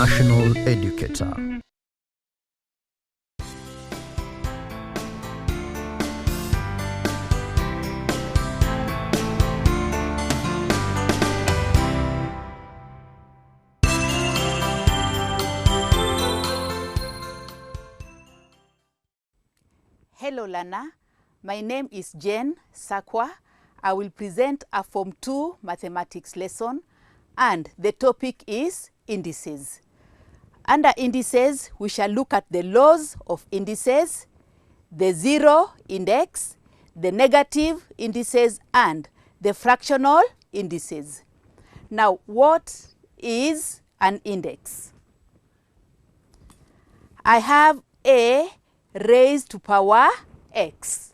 National Educator. Hello learner, my name is Jane Sakwa. I will present a Form 2 mathematics lesson and the topic is indices. Under indices, we shall look at the laws of indices, the zero index, the negative indices and the fractional indices. Now, what is an index? I have a raised to power x.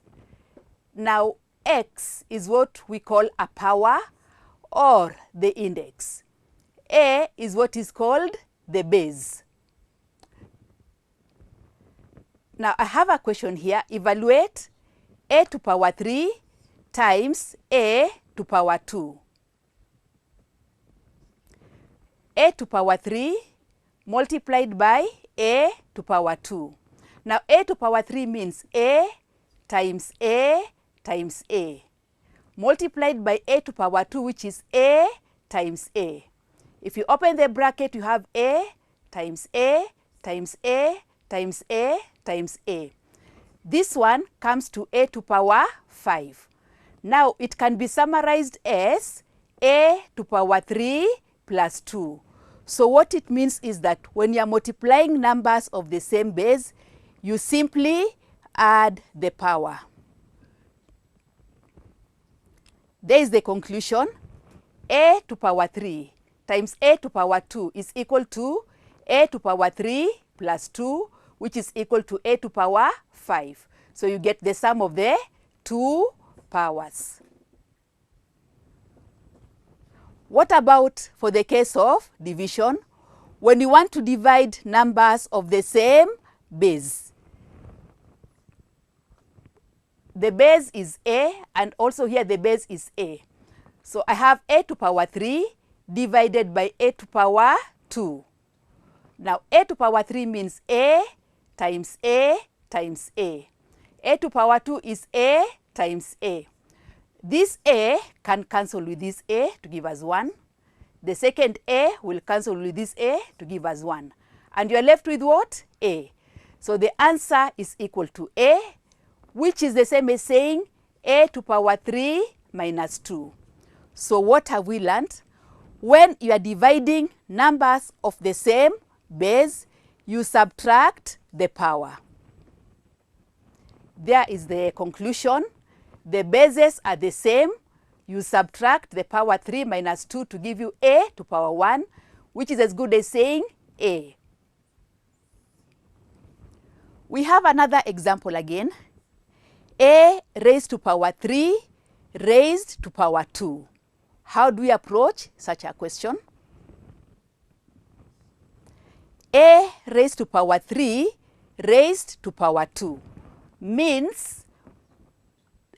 Now, x is what we call a power or the index. A is what is called the base. Now, I have a question here. Evaluate a to power 3 times a to power 2. A to power 3 multiplied by a to power 2. Now, a to power 3 means a times a times a, multiplied by a to power 2, which is a times a. If you open the bracket, you have a times a times a times a times a. This one comes to a to power 5. Now, it can be summarized as a to power 3 plus 2. So what it means is that when you are multiplying numbers of the same base, you simply add the power. There is the conclusion. A to power 3 times a to power 2 is equal to a to power 3 plus 2, which is equal to a to power 5. So you get the sum of the two powers. What about for the case of division? When you want to divide numbers of the same base. The base is a, and also here the base is a. So I have a to power 3 divided by a to power 2. Now, a to power 3 means a times a times a. A to power 2 is a times a. This a can cancel with this a to give us 1. The second a will cancel with this a to give us 1. And you are left with what? A. So the answer is equal to a, which is the same as saying a to power 3 minus 2. So what have we learned? When you are dividing numbers of the same base, you subtract the power. There is the conclusion. The bases are the same. You subtract the power 3 minus 2 to give you a to power 1, which is as good as saying a. We have another example again. A raised to power 3 raised to power 2. How do we approach such a question? A raised to power 3 raised to power 2 means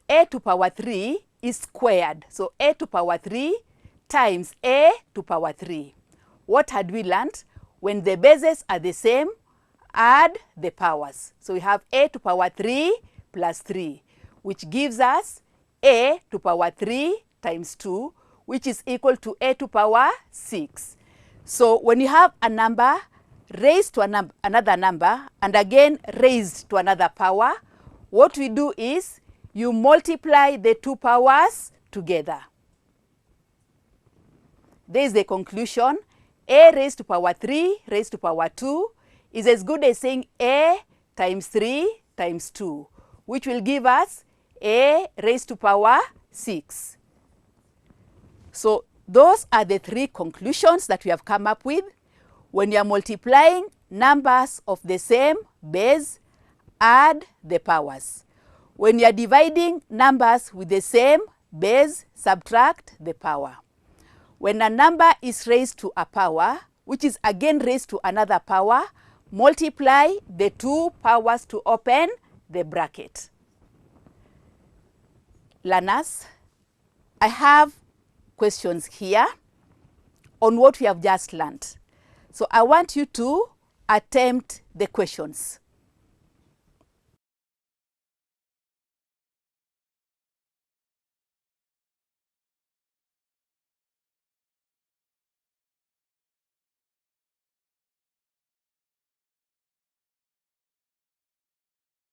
a to power 3 is squared. So a to power 3 times a to power 3. What had we learned? When the bases are the same, add the powers. So we have a to power 3 plus 3, which gives us a to power 3 times 2, which is equal to a to power 6. So when you have a number raised to another number and again raised to another power, what we do is you multiply the two powers together. There is the conclusion. A raised to power 3 raised to power 2 is as good as saying a times 3 times 2, which will give us a raised to power 6. So those are the three conclusions that we have come up with. When you are multiplying numbers of the same base, add the powers. When you are dividing numbers with the same base, subtract the power. When a number is raised to a power, which is again raised to another power, multiply the two powers to open the bracket. Learners, I have questions here on what we have just learned. So I want you to attempt the questions.